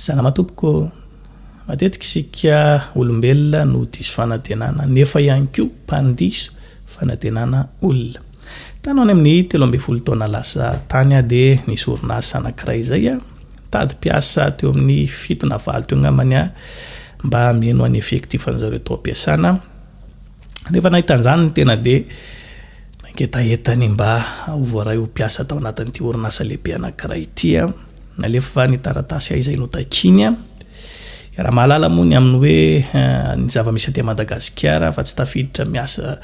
Sana matompoko matetika isika olombelona no diso fanantenana nefa ihany koa mpandiso fanantenana olona. Tanao any amin'ny 13 taona lasa tany dia nisy orinasa anankiray izay tady piasa teo amin'ny 7 na 9 teo ngamany mba meno any effectif an'zareo tao ampiasana. Nefa nahitan'izany tena dia nanketahetany mba voaray ho piasa tao anatin'ity orinasa lehibe anankiray ity nalefa ny taratasy izay notakiny raha mahalala moa ny amin'ny hoe ny zava-misy aty Madagasikara fa tsy tafiditra miasa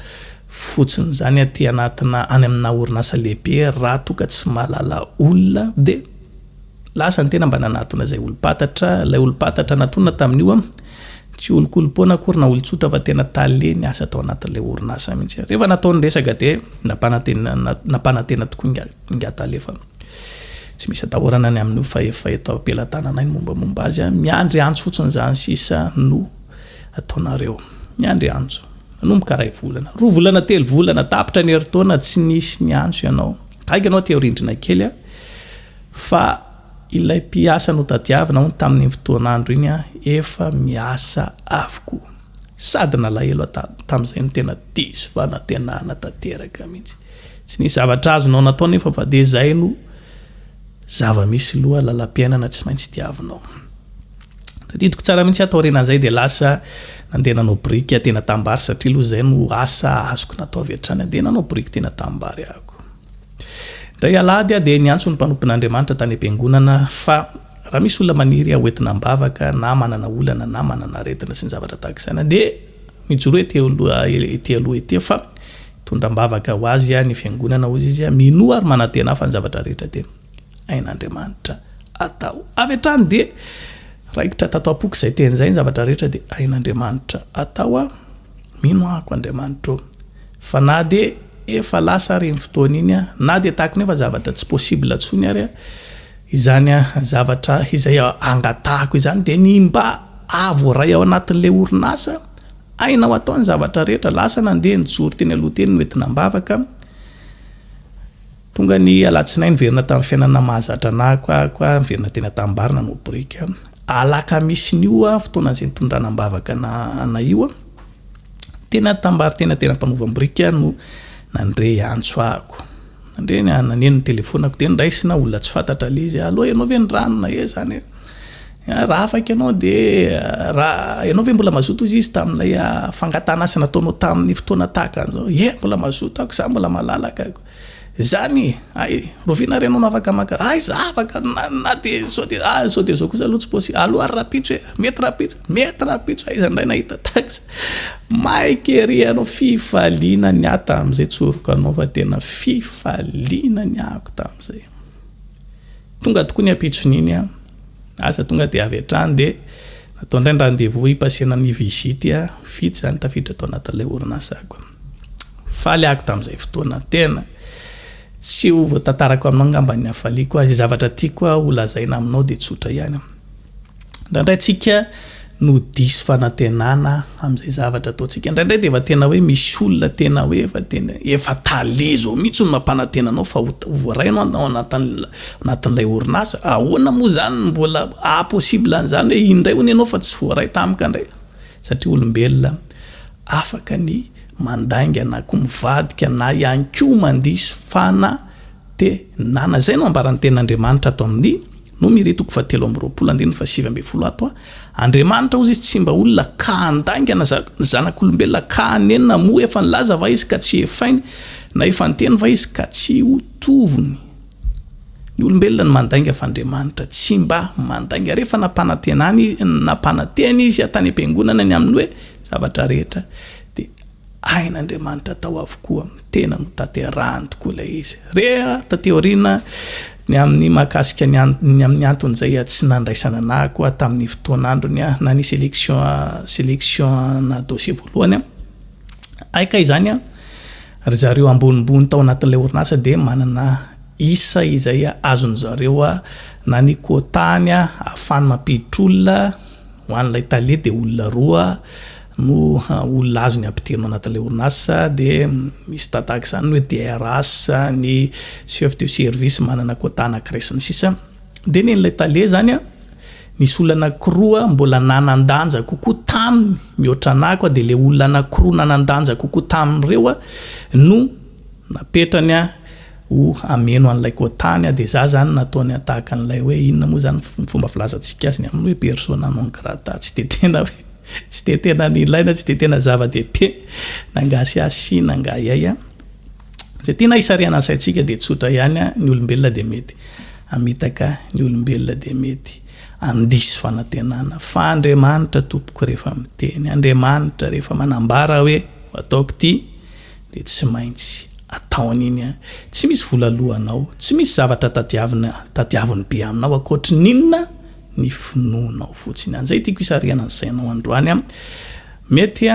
fotsiny zany aty anatina any amina orinasa lehibe raha toka tsy mahalala olona dia lasa ny tena mba nanatona izay olopatatra. Ilay olopatatra natona tamin'io tsy olokolopona akory na olotsotra fa tena tale ny asa tao anatin'ilay orinasa mihitsy. Rehefa nataony resaka dia nampanantena tokoa ngatalefa tsy misy atahorana ny amin'io fa efa eto ampelantanana ny mombamomba azy miandry antso fotsiny zany sisa no ataonareo miandry antso nomboka 2 volana 2 volana 3 volana tapitra ny heritaona tsy nisy ny antso ianao kaiky ianao te orindrina kely fa ilay piasa no tadiavina ho tamin'ny fotoanandro iny efa miasa avokoa sady nalahelo tamin'izay no tena diso fanantenana tanteraka mihitsy tsy nisy zavatra azonao natao nefa fa dia izay no zava-misy loha lalam-piainana tsy maintsy diavinao. Tadidiko tsara mihitsy atao renan'izay dia lasa nandeha nanao briky tena tambary satria loha izay no asa azoko natao avy hatrany andeha nanao briky tena tambary ahako. Ndray alady dia niantso ny mpanompon'Andriamanitra tany am-piangonana fa raha misy olona maniry hoentina mbavaka na manana olana na manana aretina sy ny zavatra tahaka izany dia mijoro ety aloha ety fa tondra mbavaka ho azy ny fiangonana hozy izy mino ary manantena fa ny zavatra rehetra dia ain'Andriamanitra atao avy hatrany dia raikitra tatoapoka izay teny izay ny zavatra rehetra dia ain'Andriamanitra atao mino ahako Andriamanitra fa na dia efa lasa ary ny fotoana iny na dia tahako nefa zavatra tsy possible atsony ary izany zavatra izay angatahako izany dia ny mba avoray ao anatin'ilay orinasa ainao atao ny zavatra rehetra lasa nandeha nijoro teny aloha teny no entina mbavaka tonga ny alatsinainy verina tamin'ny fiainana mahazatra anahako verina tena tambarina no briky alaka misy nio fotoana izay nitondrana mbavaka na io tena tambary tena mpanovambriky no nandre antso ahako nandre naneno ny telefonako dia ndraisina olona tsy fantatra izy aloha ianao ve ny ranona zany raha afaka ianao dia raha ianao ve mbola mazoto izy tamin'ilay fangatana asa nataonao tamin'ny fotoana tahaka an'izao mbola mazoto ako za mbola malalaka ako zany rovina renao no afaka maka za afaka na dia zao dia zao kosa aloha tsy possible aloha ary rapitso mety rapitso izany indray nahita taxa maiky anao fifaliana ny ahy tamin'izay tsoroko anao fa tena fifaliana ny ahako tamin'izay tonga tokoa ny apitson'iny asa tonga dia avy hatrany dia natao indray ny rendez-vous ipasiana ny visity vitsy zany tafiditra tao anatin'ilay orinasako faly ahako tamin'izay fotoana tena tsy ho voatantarako aminao ngamba ny hafaliako azy zavatra tiako ho lazaina aminao dia tsotra ihany ndraindray tsika no diso fanantenana amin'izay zavatra ataontsika ndraindray dia efa tena hoe misy olona tena hoe efa talezo mihitsy no mampanantenanao fa voarainao anatin'ilay orinasa ahoana moa zany mbola possible an'izany hoe indray hono ianao fa tsy voaray tamika indray satria olombelona afaka ny mandainga na koa mivadika na ihany koa mandiso fanantenana zay no ambaran'ny ten'Andriamanitra ato amin'ny Nomere 7:20 ato Andriamanitra ozy izy tsy mba olona ka andaingana zanak'olombelona ka anenina moa efa nilaza va izy ka tsy efainy na efa niteny va izy ka tsy ho tovony ny olombelona ny mandainga fa Andriamanitra tsy mba mandainga rehefa nampanantena izy tany am-piangonana ny amin'ny hoe zavatra rehetra dia ain'Andriamanitra tao avokoa tena no tanterahany tokoa ilay izy reha tateoriana ny amin'ny mahakasika ny amin'ny antony izay tsy nandraisana anahako tamin'ny fotoanandrony na ny sélection na dossier voalohany aika izany ry zareo ambonimbony tao anatin'ilay orinasa dia manana isa izay azony zareo na ny kotany ahafany mampiditra olona ho an'ilay tale dia olona roa no olona azony ampitirina anatin'ilay orinasa dia misy tataka izany hoe DRS ny chef de service manana kotana anankiray sy ny sisa dia ny ilay tale zany nisy olona anankiroa mbola nanan-danja kokoa taminy mihoatra anako dia le olona anankiroa nanan-danja kokoa tamin'ireo no napetrany ho ameno an'ilay kotany dia za zany nataony atahaka an'ilay hoe inona moa zany fomba filazantsika azy ny amin'ny hoe persona non grata tsy de tena nilaina tsy de tena zava-dehibe nangasy asy nangayaya zay tena isariana saitsika dia tsotra ihany ny olombelona dia mety amitaka ny olombelona dia mety andiso fanantenana fa Andriamanitra tompoko rehefa miteny Andriamanitra rehefa manambara hoe ataoko ty dia tsy maintsy ataon'iny tsy misy volalohanao tsy misy zavatra tadiaviny be aminao akoatry ninona ny finoanao fotsiny an'izay tiako isariana ny sainao androany mety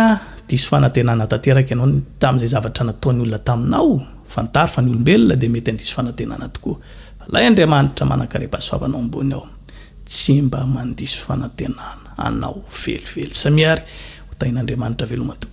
diso fanantenana tanteraka ianao tamin'izay zavatra nataony olona taminao fantary fa ny olombelona dia mety andiso fanantenana tokoa lay Andriamanitra manankarem-pahasoavanao ambony ao tsy mba mandiso fanantenana anao velively samiary ho tain'Andriamanitra veloma tokoa